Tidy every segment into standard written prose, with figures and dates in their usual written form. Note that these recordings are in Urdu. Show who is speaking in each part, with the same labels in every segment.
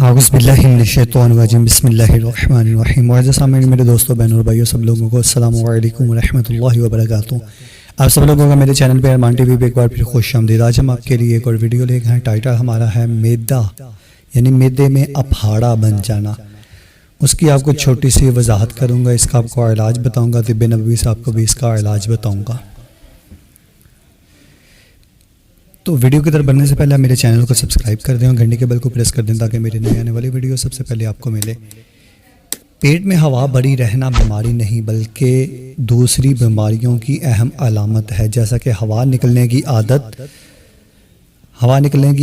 Speaker 1: اعوذ باللہ من الشیطان الرجیم بسم اللہ الرحمن الرحیم۔ معزز سامعین، میرے دوستوں، بہنوں اور بھائیوں، سب لوگوں کو السلام علیکم ورحمۃ اللہ وبرکاتہ۔ آپ سب لوگوں کا میرے چینل پہ ارمان ٹی وی پہ ایک بار پھر خوش آمدید۔ آج ہم آپ کے لیے ایک اور ویڈیو لے گئے ہیں۔ ٹائٹل ہمارا ہے میدا، یعنی میدے میں اپھاڑا بن جانا۔ اس کی آپ کو چھوٹی سی وضاحت کروں گا، اس کا آپ کو علاج بتاؤں گا، طب نبوی سے آپ کو بھی اس کا علاج بتاؤں گا۔ تو ویڈیو کی طرف بڑھنے سے پہلے آپ میرے چینل کو سبسکرائب کر دیں اور گھنٹی کے بیل کو پریس کر دیں تاکہ میرے نئے آنے والی ویڈیو سب سے پہلے آپ کو ملے۔ پیٹ میں ہوا بھری رہنا بیماری نہیں بلکہ دوسری بیماریوں کی اہم علامت ہے، جیسا کہ ہوا نکلنے کی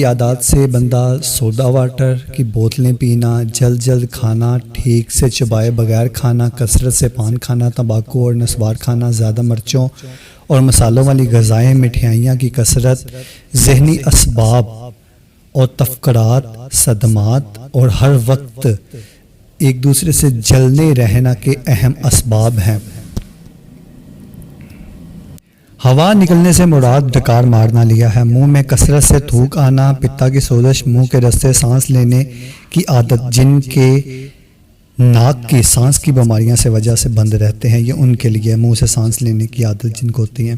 Speaker 1: عادت سے بندہ سوڈا واٹر کی بوتلیں پینا، جلد کھانا، ٹھیک سے چبائے بغیر کھانا، کثرت سے پان کھانا، تمباکو اور نسوار کھانا، زیادہ مرچوں اور مسالوں والی غذائیں، مٹھائیاں کی کثرت، ذہنی اسباب اور تفکرات، صدمات اور ہر وقت ایک دوسرے سے جلنے رہنا کے اہم اسباب ہیں۔ ہوا نکلنے سے مراد ڈکار مارنا لیا ہے۔ منہ میں کثرت سے تھوک آنا، پتا کی سوزش، منہ کے رستے سانس لینے کی عادت، جن کے ناک کی سانس کی بیماریاں سے وجہ سے بند رہتے ہیں، یہ ان کے لیے منہ سے سانس لینے کی عادت جن کو ہوتی ہیں۔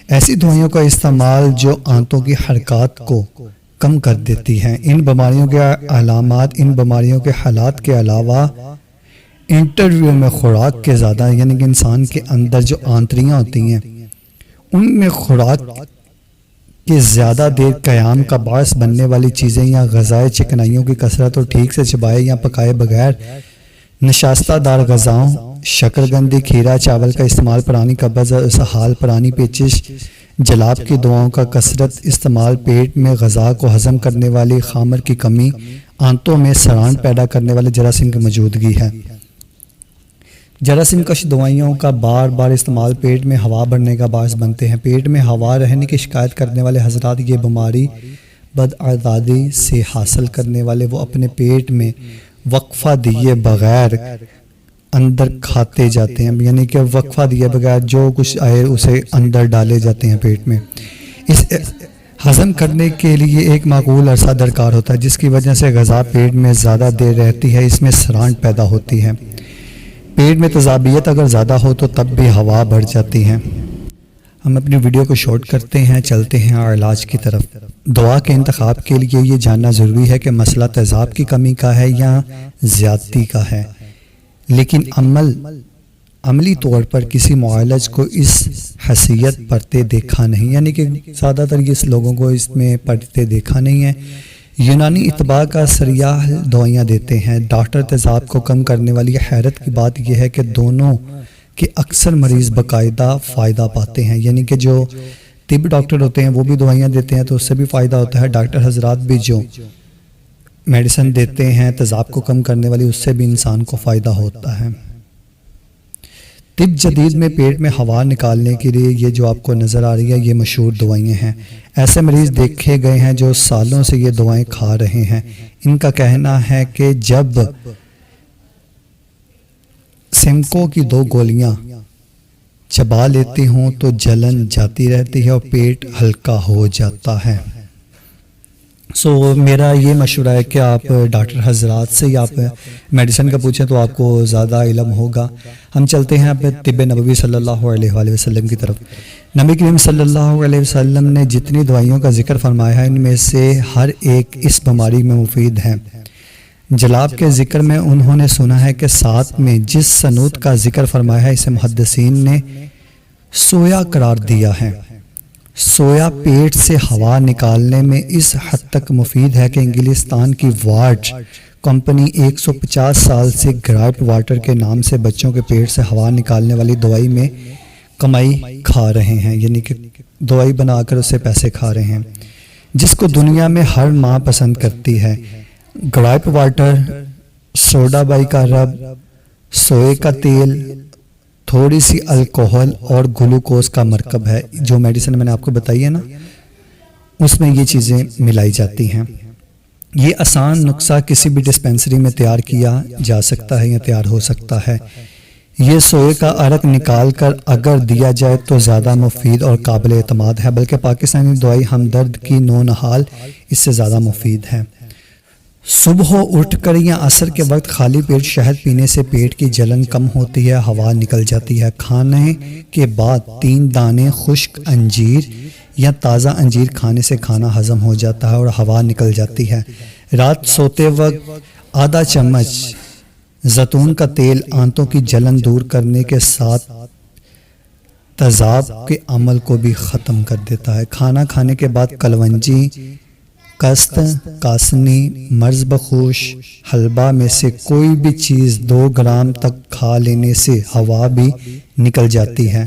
Speaker 1: ایسی دوائیوں کا استعمال جو آنتوں کی حرکات کو کم کر دیتی ہیں۔ ان بیماریوں کے علامات، ان بیماریوں کے حالات کے علاوہ انٹرویو میں خوراک کے زیادہ، یعنی کہ انسان کے اندر جو آنتریاں ہوتی ہیں ان میں خوراک کے زیادہ دیر قیام کا باعث بننے والی چیزیں یا غذائے چکنائیوں کی کثرت اور ٹھیک سے چبائے یا پکائے بغیر نشاستہ دار غذاؤں، شکرگندی، کھیرا، چاول کا استعمال، پرانی قبض اور اسہال، پرانی پیچش، جلاب کی دواؤں کا کثرت استعمال، پیٹ میں غذا کو ہضم کرنے والی خامر کی کمی، آنتوں میں سران پیدا کرنے والے جراثیم کی موجودگی ہے۔ جراثیم کش دوائیوں کا بار بار استعمال پیٹ میں ہوا بھرنے کا باعث بنتے ہیں۔ پیٹ میں ہوا رہنے کی شکایت کرنے والے حضرات یہ بیماری بدعادی سے حاصل کرنے والے، وہ اپنے پیٹ میں وقفہ دیے بغیر اندر کھاتے جاتے ہیں، یعنی کہ وقفہ دیے بغیر جو کچھ آئے اسے اندر ڈالے جاتے ہیں پیٹ میں۔ اس ہضم کرنے کے لیے ایک معقول عرصہ درکار ہوتا ہے، جس کی وجہ سے غذا پیٹ میں زیادہ دیر رہتی ہے، اس میں سران پیدا ہوتی ہے۔ پیٹ میں تیزابیت اگر زیادہ ہو تو تب بھی ہوا بڑھ جاتی ہے۔ ہم اپنی ویڈیو کو شارٹ کرتے ہیں، چلتے ہیں اور علاج کی طرف۔ دوا کے انتخاب کے لیے یہ جاننا ضروری ہے کہ مسئلہ تیزاب کی کمی کا ہے یا زیادتی کا ہے، لیکن عملی طور پر کسی معالج کو اس حیثیت پڑھتے دیکھا نہیں، یعنی کہ زیادہ تر اس لوگوں کو اس میں پڑھتے دیکھا نہیں ہے۔ یونانی اطباء کا سریاح دوائیاں دیتے ہیں۔ ڈاکٹر تیزاب کو کم کرنے والی حیرت کی بات یہ ہے کہ دونوں کے اکثر مریض باقاعدہ فائدہ پاتے ہیں، یعنی کہ جو طب ڈاکٹر ہوتے ہیں وہ بھی دوائیاں دیتے ہیں تو اس سے بھی فائدہ ہوتا ہے۔ ڈاکٹر حضرات بھی جو میڈیسن دیتے ہیں تیزاب کو کم کرنے والی، اس سے بھی انسان کو فائدہ ہوتا ہے۔ طب جدید میں پیٹ میں ہوا نکالنے کے لیے یہ جو آپ کو نظر آ رہی ہے یہ مشہور دوائیاں ہیں۔ ایسے مریض دیکھے گئے ہیں جو سالوں سے یہ دوائیں کھا رہے ہیں۔ ان کا کہنا ہے کہ جب سمکو کی 2 گولیاں چبا لیتی ہوں تو جلن جاتی رہتی ہے اور پیٹ ہلکا ہو جاتا ہے۔ میرا یہ مشورہ ہے کہ آپ ڈاکٹر حضرات سے یا آپ میڈیسن کا پوچھیں تو آپ کو زیادہ علم ہوگا۔ ہم چلتے ہیں اب طب نبوی صلی اللہ علیہ وآلہ وسلم کی طرف۔ نبی کریم صلی اللہ علیہ وسلم نے جتنی دوائیوں کا ذکر فرمایا ہے ان میں سے ہر ایک اس بیماری میں مفید ہے۔ جلاب کے ذکر میں انہوں نے سنا ہے کہ ساتھ میں جس سنوت کا ذکر فرمایا ہے اسے محدثین نے سویا قرار دیا ہے۔ سویا پیٹ سے ہوا نکالنے میں اس حد تک مفید ہے کہ انگلستان کی وارڈ کمپنی 150 سال سے گرائپ واٹر کے نام سے بچوں کے پیٹ سے ہوا نکالنے والی دوائی میں کمائی کھا رہے ہیں، یعنی کہ دوائی بنا کر اسے پیسے کھا رہے ہیں، جس کو دنیا میں ہر ماں پسند کرتی ہے۔ گرائپ واٹر، سوڈا بائی کا رب، سوئے کا تیل، تھوڑی سی الکوہل اور گلوکوز کا مرکب ہے۔ جو میڈیسن میں نے آپ کو بتائی ہے نا اس میں یہ چیزیں ملائی جاتی ہیں۔ یہ آسان نسخہ کسی بھی ڈسپینسری میں تیار کیا جا سکتا ہے یا تیار ہو سکتا ہے۔ یہ سوئے کا عرق نکال کر اگر دیا جائے تو زیادہ مفید اور قابل اعتماد ہے، بلکہ پاکستانی دوائی ہمدرد کی نو نہال اس سے زیادہ مفید ہے۔ صبح اٹھ کر یا عصر کے وقت خالی پیٹ شہد پینے سے پیٹ کی جلن کم ہوتی ہے، ہوا نکل جاتی ہے۔ کھانے کے بعد 3 دانے خشک انجیر یا تازہ انجیر کھانے سے کھانا ہضم ہو جاتا ہے اور ہوا نکل جاتی ہے۔ رات سوتے وقت آدھا چمچ زیتون کا تیل آنتوں کی جلن دور کرنے کے ساتھ تیزاب کے عمل کو بھی ختم کر دیتا ہے۔ کھانا کھانے کے بعد کلونجی، کست، کاسنی، مرز بخوش، حلبہ میں سے کوئی بھی چیز 2 گرام تک کھا لینے سے ہوا بھی نکل جاتی ہے،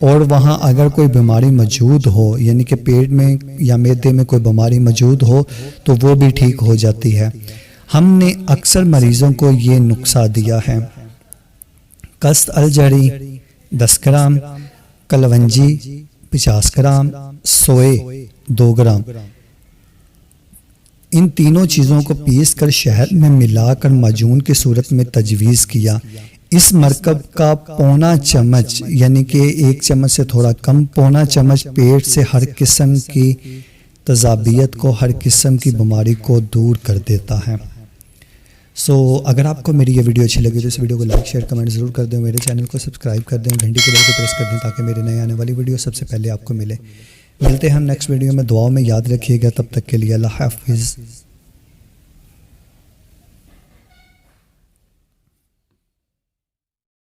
Speaker 1: اور وہاں اگر کوئی بیماری موجود ہو، یعنی کہ پیٹ میں یا معدے میں کوئی بیماری موجود ہو تو وہ بھی ٹھیک ہو جاتی ہے۔ ہم نے اکثر مریضوں کو یہ نسخہ دیا ہے: کست الجڑی 10 گرام، کلونجی 50 گرام، سوئے 2 گرام۔ ان تینوں چیزوں کو پیس کر شہد میں ملا کر معجون کی صورت میں تجویز کیا۔ اس مرکب کا پونا چمچ، یعنی کہ 1 چمچ سے تھوڑا کم، پونا چمچ پیٹ سے ہر قسم کی تذابیت کو، ہر قسم کی بیماری کو دور کر دیتا ہے۔ اگر آپ کو میری یہ ویڈیو اچھی لگی تو اس ویڈیو کو لائک، شیئر، کمنٹ ضرور کر دیں، میرے چینل کو سبسکرائب کر دیں، گھنٹی کے بیل کو پریس کر دیں تاکہ میری نئے آنے والی ویڈیو سب سے پہلے آپ کو ملے۔ ملتے ہیں ہم نیکسٹ ویڈیو میں، دعاؤں میں یاد رکھیے گا، تب تک کے لیے اللہ حافظ۔